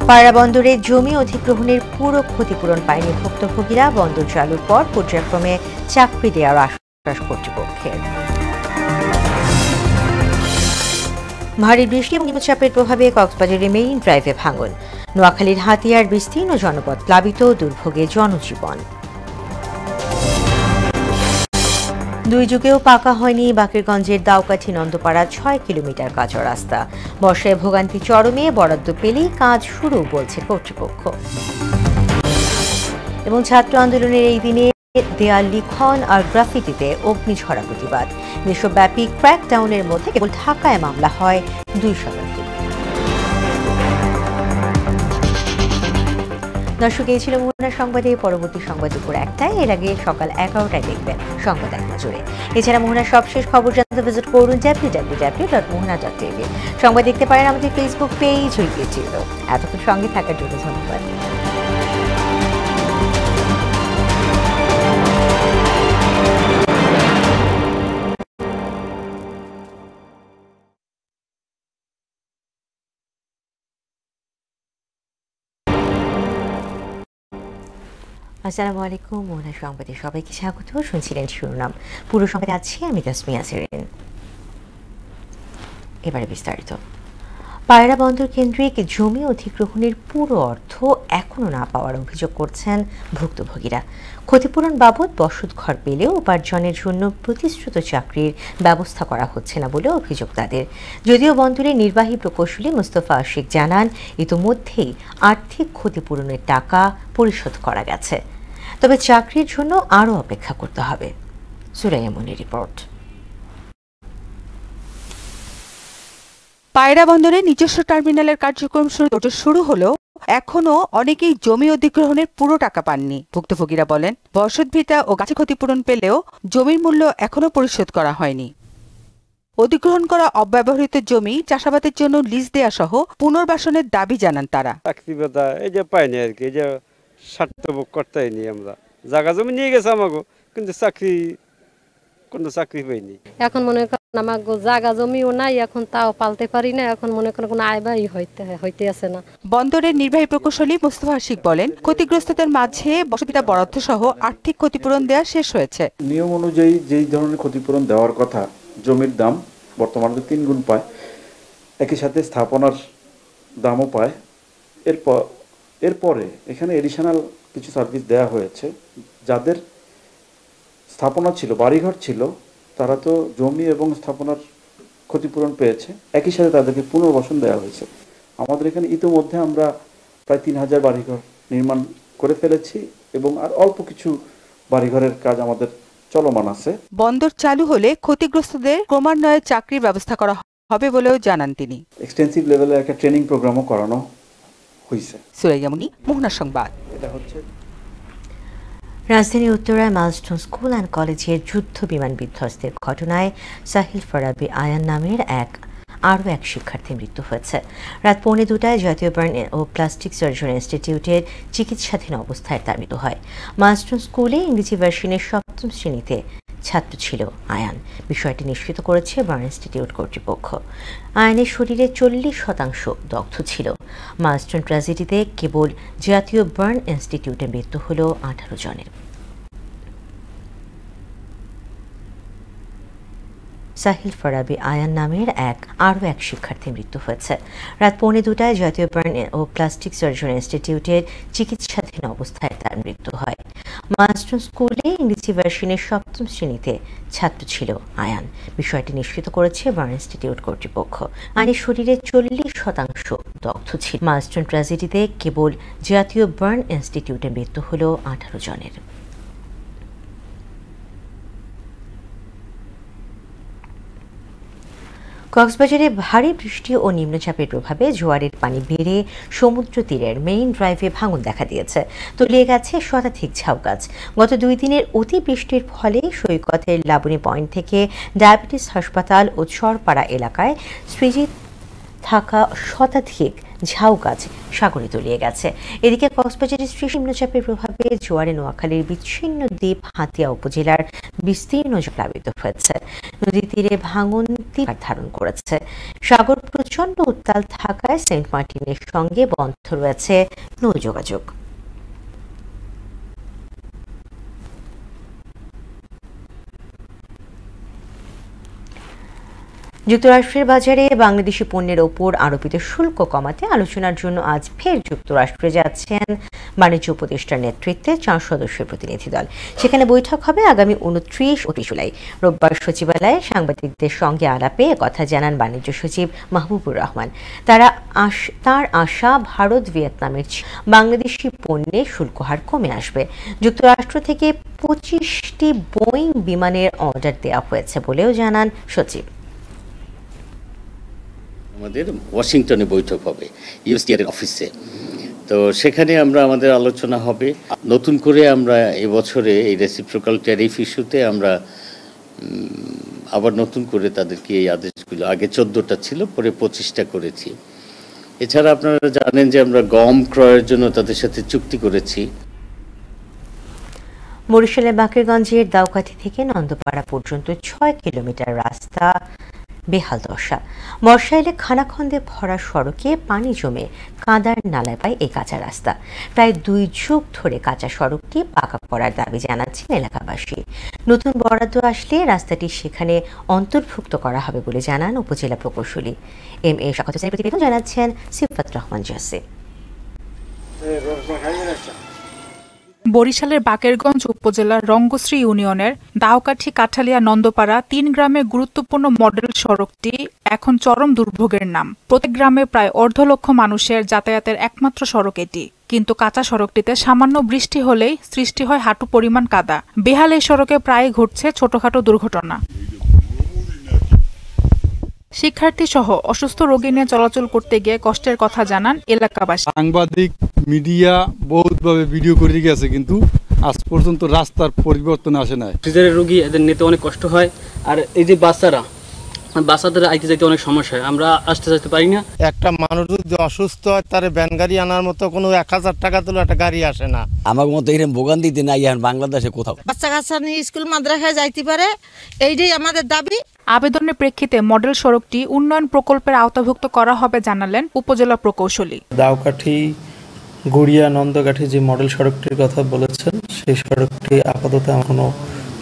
পায়রা বন্দরে জমি অধিগ্রহণের পুরো ক্ষতিপূরণ পায়নি ভুক্তভোগীরা। বন্দর চালুর পর পর্যায়ক্রমে চাকরি দেওয়ার আশ্বাস কর্তৃপক্ষের। ভারী বৃষ্টি এবং নিম্নচাপের প্রভাবে কক্সবাজারের মেরিন ড্রাইভে ভাঙন। নোয়াখালীর হাতিয়ার বিস্তীর্ণ জনপদ প্লাবিত, দুর্ভোগে জনজীবন। দুই যুগেও পাকা হয়নি বাকেরগঞ্জের দাউকাঠি নন্দপাড়া 6 কিলোমিটার কাঁচা রাস্তা। বর্ষায় ভোগান্তি চরমে, বরাদ্দ পেলেই কাজ শুরু বলছে কর্তৃপক্ষ। এবং ছাত্র আন্দোলনের এই দিনে দেয়াল লিখন আর গ্রাফিতিতে অগ্নিঝরা প্রতিবাদ। দেশব্যাপী ক্র্যাকডাউনের মধ্যে কেবল ঢাকায় মামলা হয় 2 শতাধিক। দর্শক, এই ছিল মোহনা সংবাদে। পরবর্তী সংবাদ দুপুর 1টায়, এর আগে সকাল 11টায় দেখবেন সংবাদ এক নজরে। এছাড়া মোহনার সবশেষ খবর জানতে ভিজিট করুন www.mohana.tv। সংবাদ দেখতে পারেন আমাদের ফেসবুক পেজ ও ইউটিউবে। এতক্ষণ সঙ্গে থাকার জন্য ধন্যবাদ। আসসালামু আলাইকুম। মোহনা সংবাদে সবাইকে স্বাগত। শুনছিলেন শিরোনাম, পুরো সংবাদে আছি আমি তাসমিয়া সেরিন। এবারে বিস্তারিত। পায়রা বন্দর কেন্দ্রিক জমি অধিগ্রহণের পুরো অর্থ এখনো না পাওয়ার অভিযোগ করছেন ভুক্তভোগীরা। ক্ষতিপূরণ বাবদ বসত ঘর পেলেও উপার্জনের জন্য প্রতিশ্রুত চাকরির ব্যবস্থা করা হচ্ছে না বলে অভিযোগ তাদের। যদিও বন্দরের নির্বাহী প্রকৌশলী মুস্তফা আশিক জানান, ইতোমধ্যেই আর্থিক ক্ষতিপূরণের টাকা পরিশোধ করা গেছে, তবে চাকরির জন্য আরও অপেক্ষা করতে হবে। সুরাইয়া মনির রিপোর্ট। পায়রা বন্দরে নিজস্ব টার্মিনালের কার্যক্রম শুরু হলেও এখনো অনেকেই জমি অধিগ্রহণের পুরো টাকা পাননি। ভুক্তভোগীরা বলেন, বসতভিটা ও গাছে ক্ষতিপূরণ পেলেও জমির মূল্য এখনো পরিশোধ করা হয়নি। অধিগ্রহণ করা অব্যবহৃত জমি চাষাবাদের জন্য লিজ দেয়া সহ পুনর্বাসনের দাবি জানান তারা। এই যে পাইনি আর কি, এই যে স্বার্থভোগ করতেইনি আমরা। জায়গা জমি নিয়ে গেছে আমাকে, কিন্তু কোনো চাকরি পাইনি। এখন মনে করেন আমার জায়গা জমিও নাই, এখন তাও পালতে পারি না। এখন মনে করেন কোনো আয় ব্যয় হইতে আছে না। বন্দরের নির্বাহী প্রকৌশলী মুস্তফা আশিক বলেন, ক্ষতিগ্রস্তদের মাঝে বসতভিটা বরাদ্দ সহ আর্থিক ক্ষতিপূরণ দেওয়া শেষ হয়েছে। নিয়ম অনুযায়ী যেই ধরনের ক্ষতিপূরণ দেওয়ার কথা, জমির দাম বর্তমানে 3 গুণ পায়, একই সাথে স্থাপনার দামও পায়। এরপরে এখানে এডিশনাল কিছু সার্ভিস দেওয়া হয়েছে। যাদের স্থাপনা ছিল, বাড়িঘর ছিল, তারা তো জমি এবং স্থাপনার ক্ষতিপূরণ পেয়েছে, একই সাথে তাদেরকে পুনর্বাসন দেওয়া হয়েছে। আমাদের এখানে ইতিমধ্যে আমরা প্রায় 3000 বাড়িঘর নির্মাণ করে ফেলেছি এবং আর অল্প কিছু বাড়িঘরের কাজ আমাদের চলমান আছে। বন্দর চালু হলে ক্ষতিগ্রস্তদের ক্রমান্বয়ে চাকরির ব্যবস্থা করা হবে বলেও জানান তিনি। এক্সটেন্সিভ লেভেলে একটা ট্রেনিং প্রোগ্রামও করানো হয়েছে। সুরাইয়া মনি, মোহনা সংবাদ। এটা হচ্ছে রাজধানীর উত্তরায় মাইলস্টোন স্কুল অ্যান্ড কলেজের যুদ্ধ বিমান বিধ্বস্তের ঘটনায় সাহিল ফরাবি আয়ান নামের আরও এক শিক্ষার্থীর মৃত্যু হয়েছে। রাত 1:45 জাতীয় বার্ন ও প্লাস্টিক সার্জারি ইনস্টিটিউটের চিকিৎসাধীন অবস্থায় তার মৃত্যু হয়। মাইলস্টোন স্কুলে ইংরেজি ভার্সনের 7ম শ্রেণীতে ছাত্র ছিল আয়ান। বিষয়টি নিশ্চিত করেছে বার্ন ইনস্টিটিউট কর্তৃপক্ষ। আয়ানের শরীরে 40% দগ্ধ ছিল। মাইলস্টোন ট্র্যাজেডিতে কেবল জাতীয় বার্ন ইনস্টিটিউটে মৃত্যু হল 18 জনের। সাহিল ফরাবি আয়ান নামের আরও এক শিক্ষার্থীর মৃত্যু হয়েছে। রাত 1:45 জাতীয় বার্ন ও প্লাস্টিক সার্জারি ইনস্টিটিউটের চিকিৎসাধীন অবস্থায় তার মৃত্যু হয়। মাইলস্টোন স্কুলে ইংরেজি ভার্সনের 7ম শ্রেণীতে ছাত্র ছিল আয়ান। বিষয়টি নিশ্চিত করেছে বার্ন ইনস্টিটিউট কর্তৃপক্ষ। আয়ানের শরীরে 40% দগ্ধ ছিল। মাইলস্টোন ট্র্যাজেডিতে কেবল জাতীয় বার্ন ইনস্টিটিউটে মৃত্যু হল 18 জনের। কক্সবাজারে ভারী বৃষ্টি ও নিম্নচাপের প্রভাবে জোয়ারের পানি বেড়ে সমুদ্র তীরের মেইন ড্রাইভে ভাঙন দেখা দিয়েছে। তলিয়ে গেছে শতাধিক ঝাউগাছ। গত 2 দিনের অতি বৃষ্টির ফলে সৈকতের লাবণী পয়েন্ট থেকে ডায়াবেটিস হাসপাতাল ও চরপাড়া এলাকায় সৃজিত থাকা শতাধিক ঝাউগাছ সাগরে তলিয়ে গেছে। এদিকে কক্সবাজারের নিম্নচাপের প্রভাবে জোয়ারে নোয়াখালীর বিচ্ছিন্ন দ্বীপ হাতিয়া উপজেলার বিস্তীর্ণ প্লাবিত হয়েছে। নদী তীরে ভাঙন তীব্র ধারণ করেছে। সাগর প্রচন্ড উত্তাল থাকায় সেন্ট মার্টিনের সঙ্গে বন্ধ রয়েছে নৌ যোগাযোগ। যুক্তরাষ্ট্রের বাজারে বাংলাদেশি পণ্যের ওপর আরোপিত শুল্ক কমাতে আলোচনার জন্য আজ ফের যুক্তরাষ্ট্রে যাচ্ছেন বাণিজ্য উপদেষ্টার নেতৃত্বে 4 সদস্যের প্রতিনিধি দল। সেখানে বৈঠক হবে আগামী 29 ও 30 জুলাই। রোববার সচিবালয়ে সাংবাদিকদের সঙ্গে আলাপে কথা জানান বাণিজ্য সচিব মাহবুবুর রহমান। তার আশা ভারত ভিয়েতনামের বাংলাদেশি পণ্যে শুল্ক হার কমে আসবে। যুক্তরাষ্ট্র থেকে 25টি বোয়িং বিমানের অর্ডার দেওয়া হয়েছে বলেও জানান সচিব। আমাদের ওয়াশিংটনে বৈঠক হবে ইউএসটিআর এর অফিসে, তো সেখানে আমাদের আলোচনা হবে। নতুন করে আমরা এবছরে এই রেসিপ্রোকাল ট্যারিফ ইস্যুতে আমরা আবার নতুন করে তাদেরকে এই আদেশগুলো, আগে 14টা ছিল, পরে 25টা করেছি। এছাড়া আপনারা জানেন যে আমরা গম ক্রয়ের জন্য তাদের সাথে চুক্তি করেছি। বরিশালের বাকেরগঞ্জের দাউকাঠি থেকে নন্দপাড়া পর্যন্ত 6 কিলোমিটার রাস্তা বেহাল দশা। বর্ষা এলে খানাখন্দে ভরা সড়কে পানি জমে কাদার নালায় পায় এই কাঁচা রাস্তা। প্রায় 2 যুগ ধরে কাঁচা সড়কটি পাকা করার দাবি জানাচ্ছেন এলাকাবাসী। নতুন বরাদ্দ আসলে রাস্তাটি সেখানে অন্তর্ভুক্ত করা হবে বলে জানান উপজেলা প্রকৌশলী MA শাখাত হোসেনের প্রতিবেদন জানাচ্ছেন সিফাত রহমান জাসে। বরিশালের বাকেরগঞ্জ উপজেলার রঙ্গশ্রী ইউনিয়নের দাউকাঠি কাঠালিয়া নন্দপাড়া 3 গ্রামের গুরুত্বপূর্ণ মডেল সড়কটি এখন চরম দুর্ভোগের নাম। প্রত্যেক গ্রামে প্রায় 1.5 লক্ষ মানুষের যাতায়াতের একমাত্র সড়ক এটি। কিন্তু কাঁচা সড়কটিতে সামান্য বৃষ্টি হলেই সৃষ্টি হয় হাঁটু পরিমাণ কাদা। বেহাল এই সড়কে প্রায়ই ঘটছে ছোটখাটো দুর্ঘটনা। শিক্ষার্থী সহ অসুস্থ রোগী নিয়ে চলাচল করতে গিয়ে কষ্টের কথা জানান এলাকাবাসী। সাংবাদিক মিডিয়া বহুতভাবে ভিডিও করে গেছে, কিন্তু আজ পর্যন্ত রাস্তার পরিবর্তন আসে না। সিজারের রোগী এদের নিতে অনেক কষ্ট হয়, আর এই যে বাচ্চাদের আইতে যাইতে অনেক সমস্যা হয়, আমরা আসতে যাইতে পারি না। একটা মানুষ যদি অসুস্থ হয় তার ভ্যান গাড়ি আনার মতো কোনো 1000 টাকা তুলে একটা গাড়ি আসে না। আমার মতো এরকম ভোগান দিতে নাই এখন বাংলাদেশে কোথাও। বাচ্চা কাচ্চা নিয়ে স্কুল মাদ্রাসায় যাইতে পারে, এইটাই আমাদের দাবি। আবেদনের প্রেক্ষিতে মডেল সড়কটি উন্নয়ন প্রকল্পের আওতাভুক্ত করা হবে জানালেন উপজেলা প্রকৌশলী। দাউকাঠি গুড়িয়া নন্দকাঠি যে মডেল সড়কটির কথা বলেছেন, সেই সড়কটি আপাতত কোনো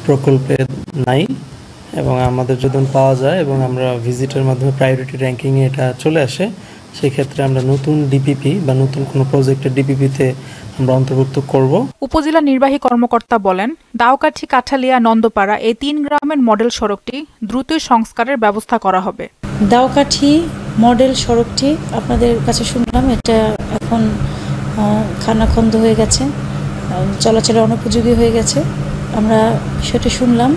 প্রকল্পে নাই, এবং আমাদের যদি পাওয়া যায় এবং আমরা ভিজিটের মাধ্যমে প্রায়োরিটি র্যাঙ্কিংয়ে এটা চলে আসে, সেক্ষেত্রে আমরা নতুন ডিপিপি বা নতুন কোনো প্রজেক্টের ডিপিপিতে আমরা অন্তর্ভুক্ত করব। উপজেলা নির্বাহী কর্মকর্তা বলেন, দাউকাঠি কাঠালিয়া নন্দপাড়া এই 3 গ্রামের মডেল সড়কটি দ্রুতই সংস্কারের ব্যবস্থা করা হবে। দাউকাঠি মডেল সড়কটি আপনাদের কাছে শুনলাম, এটা এখন খানাখন্দ হয়ে গেছে, চলাচলের অনুপযোগী হয়ে গেছে। আমরা সেটা শুনলাম,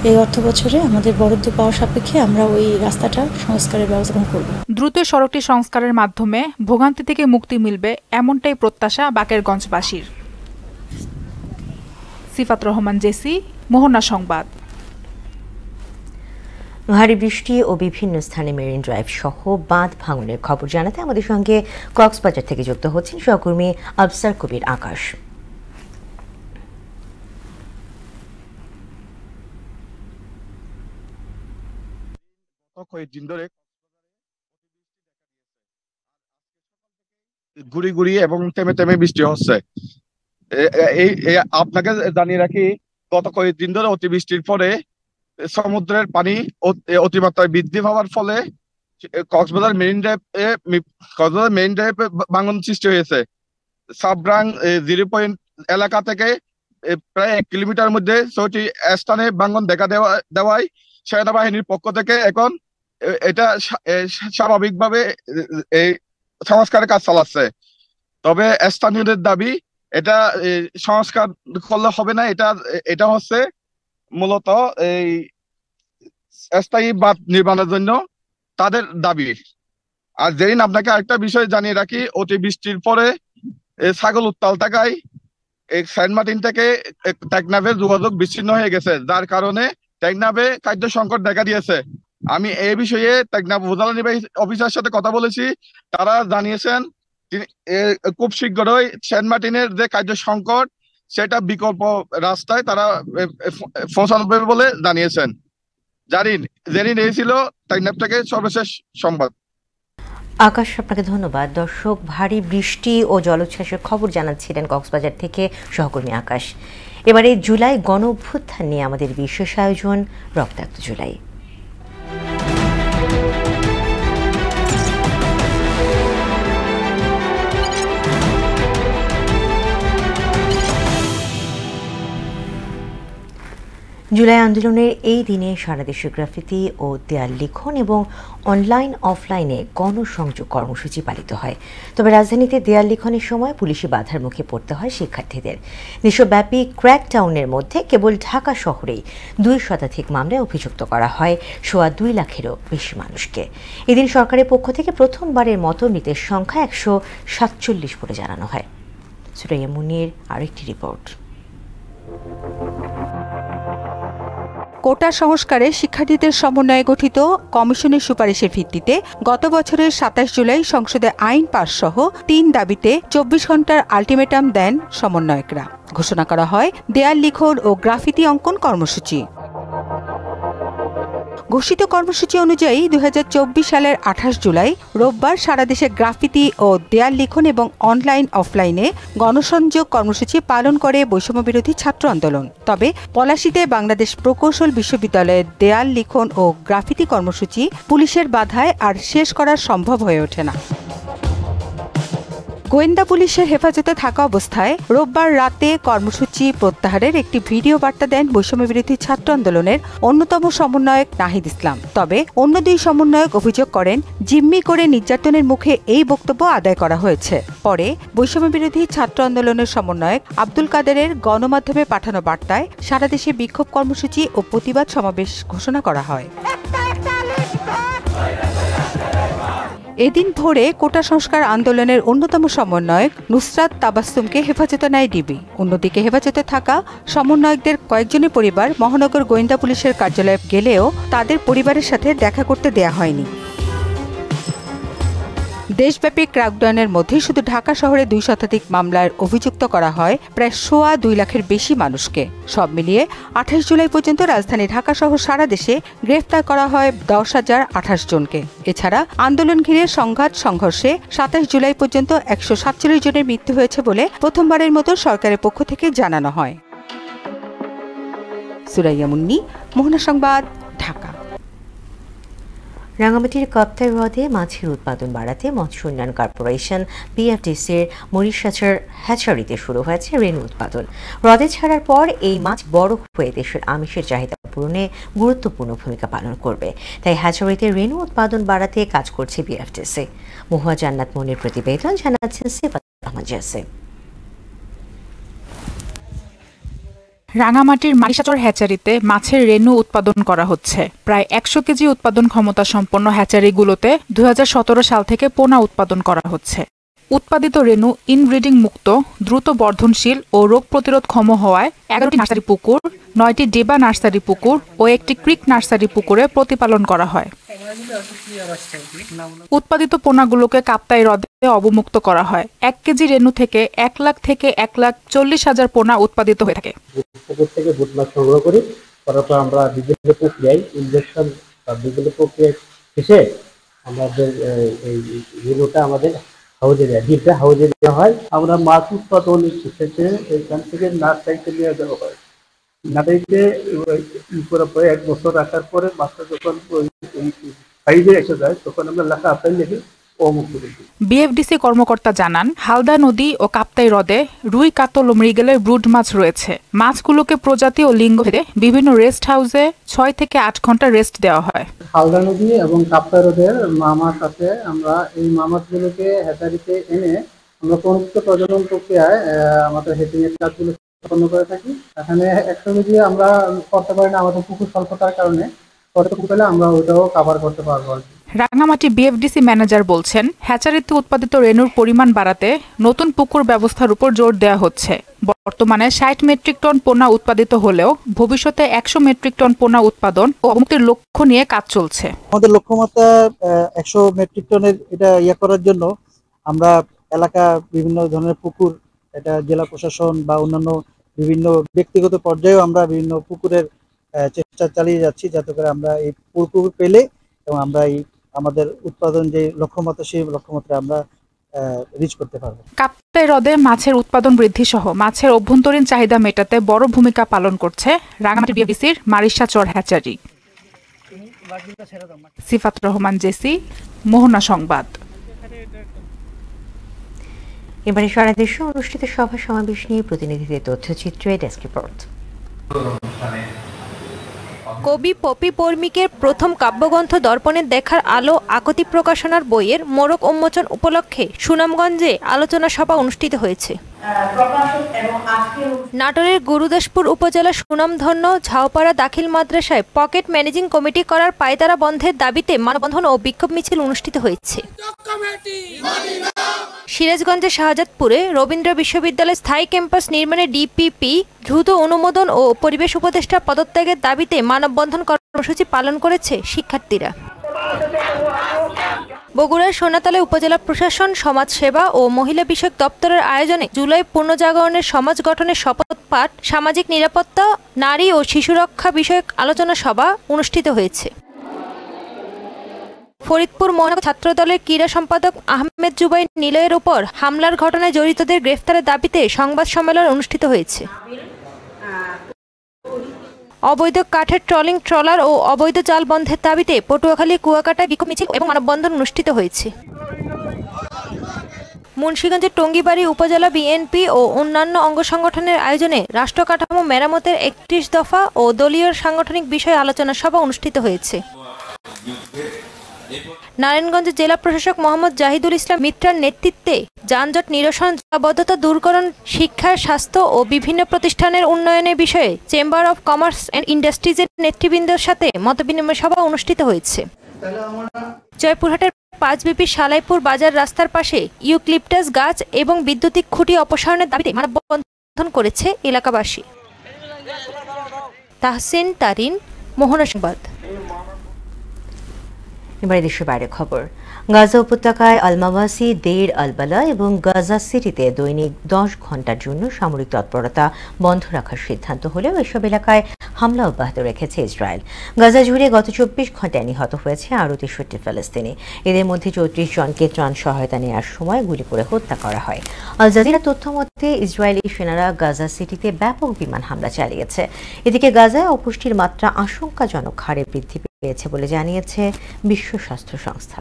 এই অর্থ বছরে আমাদের বরাদ্দ পাওয়ার সাপেক্ষে আমরা ওই রাস্তাটা সংস্কারের ব্যবস্থা করব। দ্রুত সড়কটি সংস্কারের মাধ্যমে ভোগান্তি থেকে মুক্তি মিলবে, এমনটাই প্রত্যাশা বাকেরগঞ্জবাসীর। সিফাত রহমান জেসি, মোহনা সংবাদ। ভারী বৃষ্টি ও বিভিন্ন স্থানে মেরিন ড্রাইভ সহ বাঁধ ভাঙনের খবর জানাতে আমাদের সঙ্গে কক্সবাজার থেকে যুক্ত হচ্ছেন সহকর্মী আফসার কবির আকাশ। কয়েকদিন ধরে গুড়ি গুড়ি এবং থেমে থেমে বৃষ্টি হচ্ছে। আপনাকে জানিয়ে রাখি, গত কয়েকদিন ধরে অতিবৃষ্টির পরে সমুদ্রের পানি অতিমাত্রায় বৃদ্ধি পাওয়ার ফলে কক্সবাজার মেরিন ড্রাইভে ভাঙন সৃষ্টি হয়েছে। সাবরাং 0 পয়েন্ট এলাকা থেকে প্রায় 1 কিলোমিটার মধ্যে 6টি স্থানে ভাঙন দেখা দেওয়ায় সেনাবাহিনীর পক্ষ থেকে এখন এটা স্বাভাবিকভাবে এই সংস্কারের কাজ চালাচ্ছে। তবে স্থানীয়দের দাবি, এটা সংস্কার করলে হবে না, এটা হচ্ছে মূলত এই স্থায়ী বাঁধ নির্মাণের জন্য তাদের দাবি। আর যেদিন আপনাকে আরেকটা বিষয় জানিয়ে রাখি, অতিবৃষ্টির পরে ছাগল উত্তাল থাকায় সেন্ট মার্টিন থেকে টেকনাফের যোগাযোগ বিচ্ছিন্ন হয়ে গেছে, যার কারণে টেকনাফে খাদ্য সংকট দেখা দিয়েছে। আমি এই বিষয়ে টেকনাফ উপজেলা নির্বাহী অফিসারের সাথে কথা বলেছি, তারা জানিয়েছেন খুব শীঘ্রই সেন্ট মার্টিনের যে খাদ্য সংকট সেটা বিকল্প রাস্তায় তারা পৌঁছাবে বলে জানিয়েছেন। জেরিন এই ছিল টাইমল্যাব থেকে সর্বশেষ সংবাদ। আকাশ, আপনাকে ধন্যবাদ। দর্শক, ভারী বৃষ্টি ও জলোচ্ছ্বাসের খবর জানাচ্ছিলেন কক্সবাজার থেকে সহকর্মী আকাশ। এবারে জুলাই গণ অভ্যুত্থান নিয়ে আমাদের বিশেষ আয়োজন রক্তাক্ত জুলাই। জুলাই আন্দোলনের এই দিনে সারা দেশে গ্রাফিতি ও দেয়াল লিখন এবং অনলাইন অফলাইনে গণসংযোগ কর্মসূচি পালিত হয়। তবে রাজধানীতে দেয়াল লিখনের সময় পুলিশি বাধার মুখে পড়তে হয় শিক্ষার্থীদের। দেশব্যাপী ক্র্যাকডাউনের মধ্যে কেবল ঢাকা শহরেই 2 শতাধিক মামলায় অভিযুক্ত করা হয় 2.25 লাখেরও বেশি মানুষকে। এদিন সরকারের পক্ষ থেকে প্রথমবারের মতো মৃতের সংখ্যা 147 বলে জানানো হয়। সুরাইয়া মুনির আরেকটি রিপোর্ট। কোটা সংস্কারে শিক্ষার্থীদের সমন্বয়ে গঠিত কমিশনের সুপারিশের ভিত্তিতে গত বছরের 27 জুলাই সংসদে আইন পাস সহ 3 দাবিতে 24 ঘন্টার আলটিমেটাম দেন সমন্বয়করা। ঘোষণা করা হয় দেয়াল লিখন ও গ্রাফিতি অঙ্কন কর্মসূচি। ঘোষিত কর্মসূচি অনুযায়ী 2024 সালের 28 জুলাই রোববার সারা দেশে গ্রাফিতি ও দেয়াল লিখন এবং অনলাইন অফলাইনে গণসংযোগ কর্মসূচি পালন করে বৈষম্যবিরোধী ছাত্র আন্দোলন। তবে পলাশীতে বাংলাদেশ প্রকৌশল বিশ্ববিদ্যালয়ের দেয়াল লিখন ও গ্রাফিতি কর্মসূচি পুলিশের বাধায় আর শেষ করা সম্ভব হয়ে ওঠে না। গোয়েন্দা পুলিশের হেফাজতে থাকা অবস্থায় রোববার রাতে কর্মসূচি প্রত্যাহারের একটি ভিডিও বার্তা দেন বৈষম্যবিরোধী ছাত্র আন্দোলনের অন্যতম সমন্বয়ক নাহিদ ইসলাম। তবে অন্য 2 সমন্বয়ক অভিযোগ করেন জিম্মি করে নির্যাতনের মুখে এই বক্তব্য আদায় করা হয়েছে। পরে বৈষম্যবিরোধী ছাত্র আন্দোলনের সমন্বয়ক আব্দুল কাদেরের গণমাধ্যমে পাঠানো বার্তায় সারা দেশে বিক্ষোভ কর্মসূচি ও প্রতিবাদ সমাবেশ ঘোষণা করা হয়। এদিন ভোরে কোটা সংস্কার আন্দোলনের অন্যতম সমন্বয়ক নুসরাত তাবাসসুমকে হেফাজতে নেয় ডিবি। অন্যদিকে হেফাজতে থাকা সমন্বয়কদের কয়েকজনের পরিবার মহানগর গোয়েন্দা পুলিশের কার্যালয়ে গেলেও তাদের পরিবারের সাথে দেখা করতে দেয়া হয়নি। দেশব্যাপী ক্র্যাকডাউনের মধ্যে শুধু ঢাকা শহরে 2 শতাধিক মামলায় অভিযুক্ত করা হয় প্রায় 2.25 লাখের বেশি মানুষকে। সব মিলিয়ে 28 জুলাই পর্যন্ত রাজধানী ঢাকা সহ সারা দেশে গ্রেফতার করা হয় 10,028 জনকে। এছাড়া আন্দোলন ঘিরে সংঘর্ষে 27 জুলাই পর্যন্ত 147 জনের মৃত্যু হয়েছে বলে প্রথমবারের মতো সরকারের পক্ষ থেকে জানানো হয়। সুরাইয়া মুন্নি, মোহনা সংবাদ, ঢাকা। রাঙামাটির কাপ্তাই হ্রদে মাছের উৎপাদন বাড়াতে মৎস্য উন্নয়ন কর্পোরেশন বিএফডিসির মরিশাচার হ্যাচারিতে শুরু হয়েছে রেণু উৎপাদন। হ্রদে ছাড়ার পর এই মাছ বড় হয়ে দেশের আমিষের চাহিদা পূরণে গুরুত্বপূর্ণ ভূমিকা পালন করবে। তাই হ্যাচারিতে রেণু উৎপাদন বাড়াতে কাজ করছে বিএফডিসি। মহুয়া জান্নাত মনির প্রতিবেদন, জানাচ্ছেন সিফাত আহমদ জাসে। রাঙামাটির মরিশাচর হ্যাচারিতে মাছের রেণু উৎপাদন করা হচ্ছে। প্রায় 100 কেজি উৎপাদন ক্ষমতা সম্পন্ন হ্যাচারিগুলোতে 2017 সাল থেকে পোনা উৎপাদন করা হচ্ছে। উৎপাদিত রেণু ইনব্রিডিং মুক্ত, দ্রুত বর্ধনশীল ও রোগ প্রতিরোধক্ষম হওয়ায় 11টি নার্সারি পুকুর, 9টি ডেবা নার্সারি পুকুর ও একটি ক্রিক নার্সারি পুকুরে প্রতিপালন করা হয়। উৎপাদিত পোনাগুলোকে কাপ্তাই হ্রদে অবমুক্ত করা হয়। 1 কেজি রেণু থেকে 1 লাখ থেকে 1,40,000 পোনা উৎপাদিত হয়ে থাকে। পুকুর থেকে বুট মাছ সংগ্রহ করি, তারপর আমরা বিভিন্ন প্রক্রিয়ায় ইনজেকশন বা বিভিন্ন প্রক্রিয়া শেষে আমাদের এই রেণুটা আমাদের হাউজে দেয়, ডিপটা হাউজে দেওয়া হয়। আমরা মাছ উৎপাদনের শেষে এখান থেকে নার্সারিতে নিয়ে যাওয়া হয়। নার্সারিতে করার পরে 1 বছর রাখার পরে মাছটা যখন সাইজে এসে যায় তখন আমরা লেখা আপেল লিখি অমুক্ত করি। বিএফডিসি কর্মকর্তা জানান, হালদা নদী ও কাপ্তাই হ্রদে রুই, কাতল ও মৃগেলের ব্রুড মাছ রয়েছে। মাছগুলোকে প্রজাতি ও লিঙ্গ ভেদে বিভিন্ন রেস্ট হাউসে 6 থেকে 8 ঘন্টা রেস্ট দেওয়া হয়। হালদা নদী এবং কাপ্তাই হ্রদের মাছ আছে, আমরা এই মাছগুলোকে হ্যাচারিতে এনে আমরা পরিচিত প্রজনন প্রক্রিয়ায় আমাদের হেটিং এর কাজগুলো সম্পন্ন করে থাকি। এখানে 100 কেজি আমরা করতে পারি না, আমাদের পুকুর স্বল্পতার কারণে। আমরা ওটাও কভার করতে পারবো। রাঙামাটি বিএফডিসি ম্যানেজার বলছেন, হ্যাচারিতে উৎপাদিত রেণুর পরিমাণ বাড়াতে নতুন পুকুর ব্যবস্থার উপর জোর দেওয়া হচ্ছে। বর্তমানে 60 মেট্রিক টন পোনা উৎপাদিত হলেও ভবিষ্যতে 100 মেট্রিক টন পোনা উৎপাদন ও অবমুক্তির লক্ষ্য নিয়ে কাজ চলছে। আমাদের লক্ষ্যমাত্রা 100 মেট্রিক টনের এটা করার জন্য আমরা এলাকা বিভিন্ন ধরনের পুকুর, এটা জেলা প্রশাসন বা অন্যান্য বিভিন্ন ব্যক্তিগত পর্যায়েও আমরা বিভিন্ন পুকুরের চেষ্টা চালিয়ে যাচ্ছি, যাতে করে আমরা এই পুকুর পেলে এবং আমরা এই আমাদের উৎপাদন যে লক্ষ্যমাত্রা সেই লক্ষ্যমাত্রা আমরা রিচ করতে পারবো। কাপ্তাই হ্রদে মাছের উৎপাদন বৃদ্ধি সহ মাছের অভ্যন্তরীণ চাহিদা মেটাতে বড় ভূমিকা পালন করছে রাঙামাটি বিএফডিসির মারিশা চর হ্যাচারি। সিফাত রহমান জেসি, মোহনা সংবাদ। এবারে সারা দেশে অনুষ্ঠিত সভা সমাবেশ নিয়ে প্রতিনিধিদের তথ্যচিত্রে ডেস্ক রিপোর্ট। কবি পপি পৌর্মিকের প্রথম কাব্যগ্রন্থ দর্পণের দেখার আলো আকতি প্রকাশনার বইয়ের মোড়ক উন্মোচন উপলক্ষে সুনামগঞ্জে আলোচনা সভা অনুষ্ঠিত হয়েছে। নাটোরের গুরুদাসপুর উপজেলা সুনামধন্য ঝাউপাড়া দাখিল মাদ্রাসায় পকেট ম্যানেজিং কমিটি করার পায়তারা বন্ধের দাবিতে মানববন্ধন ও বিক্ষোভ মিছিল অনুষ্ঠিত হয়েছে। সিরাজগঞ্জের শাহজাদপুরে রবীন্দ্র বিশ্ববিদ্যালয়ের স্থায়ী ক্যাম্পাস নির্মাণে ডিপিপি দ্রুত অনুমোদন ও পরিবেশ উপদেষ্টা পদত্যাগের দাবিতে মানববন্ধন কর্মসূচি পালন করেছে শিক্ষার্থীরা। বগুড়ার সোনাতলা উপজেলা প্রশাসন, সমাজসেবা ও মহিলা বিষয়ক দপ্তরের আয়োজনে জুলাই পুনর্জাগরণের সমাজ গঠনের শপথ পাঠ, সামাজিক নিরাপত্তা, নারী ও শিশু রক্ষা বিষয়ক আলোচনা সভা অনুষ্ঠিত হয়েছে। ফরিদপুর মহানগর ছাত্রদলের ক্রীড়া সম্পাদক আহমেদ জুবাই নিলয়ের উপর হামলার ঘটনায় জড়িতদের গ্রেফতারের দাবিতে সংবাদ সম্মেলন অনুষ্ঠিত হয়েছে। অবৈধ কাঠের ট্রলিং ট্রলার ও অবৈধ জাল বন্ধের দাবিতে পটুয়াখালী কুয়াকাটায় বিক্ষোভ মিছিল এবং মানববন্ধন অনুষ্ঠিত হয়েছে। মুন্সিগঞ্জের টঙ্গিবাড়ি উপজেলা বিএনপি ও অন্যান্য অঙ্গ সংগঠনের আয়োজনে রাষ্ট্র কাঠামো মেরামতের 31 দফা ও দলীয় সাংগঠনিক বিষয়ে আলোচনা সভা অনুষ্ঠিত হয়েছে। নারায়ণগঞ্জের জেলা প্রশাসক মোহাম্মদ জাহিদুল ইসলাম মিত্রার নেতৃত্বে যানজট নিরসন, জলাবদ্ধতা দূরকরণ, শিক্ষা, স্বাস্থ্য ও বিভিন্ন প্রতিষ্ঠানের উন্নয়নের বিষয়ে চেম্বার অব কমার্স অ্যান্ড ইন্ডাস্ট্রিজের নেতৃবৃন্দের সাথে মতবিনিময় সভা অনুষ্ঠিত হয়েছে। জয়পুরহাটের 5 বিপি সালাইপুর বাজার রাস্তার পাশে ইউক্লিপটাস গাছ এবং বৈদ্যুতিক খুঁটি অপসারণের দাবিতে মানববন্ধন করেছে এলাকাবাসী। তাহসিন তারিন, মোহনা সংবাদ। এবারে দেশের বাইরে খবর। গাজা উপত্যকায় আলমাওয়াসি, দেইর আলবালা এবং গাজা সিটিতে দৈনিক 10 ঘন্টার জন্য সামরিক তৎপরতা বন্ধ রাখার সিদ্ধান্ত হলেও এসব এলাকায় হামলা অব্যাহত রেখেছে ইসরায়েল। গাজা জুড়ে গত 24 ঘন্টায় নিহত হয়েছে আরও 63 ফিলিস্তিনি। এদের মধ্যে 34 জনকে ত্রাণ সহায়তা নেওয়ার সময় গুলি করে হত্যা করা হয়। আল জাজিরা তথ্য মতে ইসরায়েলি সেনারা গাজা সিটিতে ব্যাপক বিমান হামলা চালিয়েছে। এদিকে গাজায় অপুষ্টির মাত্রা আশঙ্কাজনক হারে বৃদ্ধি পেয়েছে বলে জানিয়েছে বিশ্ব স্বাস্থ্য সংস্থা।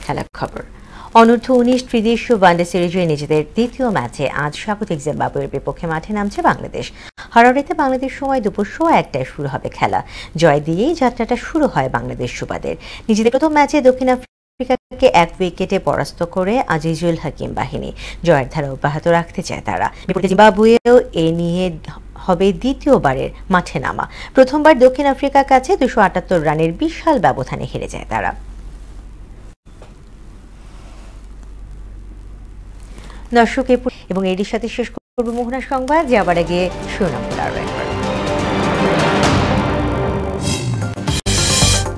খেলার খবর। অনূর্ধ্ব-19 ত্রিদেশীয় ওয়ানডে সিরিজে নিজেদের দ্বিতীয় ম্যাচে আজ স্বাগতিক জিম্বাবুয়ের বিপক্ষে মাঠে নামছে বাংলাদেশ। হারারেতে বাংলাদেশ সময় দুপুর 1:15টায় শুরু হবে খেলা। জয় দিয়েই যাত্রাটা শুরু হয় বাংলাদেশ সুবাদের। নিজেদের প্রথম ম্যাচে দক্ষিণ আফ্রিকাকে 1 উইকেটে পরাস্ত করে আজিজুল হাকিম বাহিনী জয়ের ধারা অব্যাহত রাখতে চায় তারা। বিপরীতে জিম্বাবুয়েও এ নিয়ে হবে দ্বিতীয়বারের মাঠে নামা। প্রথমবার দক্ষিণ আফ্রিকার কাছে 278 রানের বিশাল ব্যবধানে হেরে যায় তারা। দর্শক, এবং এর সাথে শেষ করব মোহনা সংবাদ। যাবার আগে শিরোনামগুলো আরো একবার।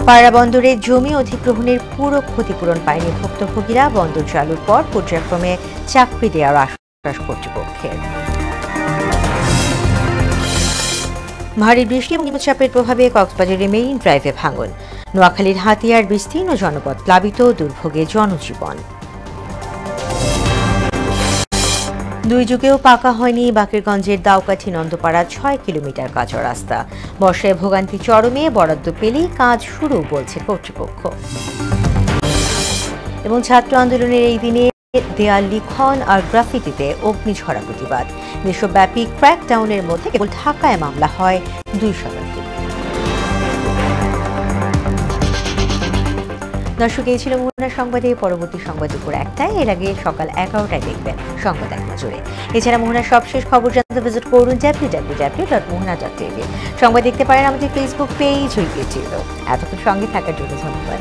পায়রা বন্দরে জমি অধিগ্রহণের পুরো ক্ষতিপূরণ পায়নি ভুক্তভোগীরা। বন্দর চালুর পর পর্যায়ক্রমে চাকরি দেওয়ার আশ্বাস কর্তৃপক্ষের। ভারী বৃষ্টি এবং নিম্নচাপের প্রভাবে কক্সবাজারের মেরিন ড্রাইভে ভাঙন। নোয়াখালীর হাতিয়ার বিস্তীর্ণ জনপদ প্লাবিত, দুর্ভোগে জনজীবন। 2 যুগেও পাকা হয়নি বাকেরগঞ্জের দাউকাঠি নন্দপাড়া 6 কিলোমিটার কাঁচা রাস্তা। বর্ষায় ভোগান্তি চরমে, বরাদ্দ পেলেই কাজ শুরু বলছে কর্তৃপক্ষ। এবং ছাত্র আন্দোলনের এই দিনে দেয়াল লিখন আর গ্রাফিতিতে অগ্নিঝরা প্রতিবাদ। দেশব্যাপী ক্র্যাকডাউনের মধ্যে কেবল ঢাকায় মামলা হয় 2 শতাধিক। দর্শক, এই ছিল মোহনা সংবাদে। পরবর্তী সংবাদ দুপুর 1টায়, এর আগে সকাল 11টায় দেখবেন সংবাদ এক নজরে। এছাড়া মোহনার সবশেষ খবর জানতে ভিজিট করুন www.mohana.tv। সংবাদ দেখতে পারেন আমাদের ফেসবুক পেজ ও ইউটিউবেও। এতক্ষণ সঙ্গে থাকার জন্য ধন্যবাদ।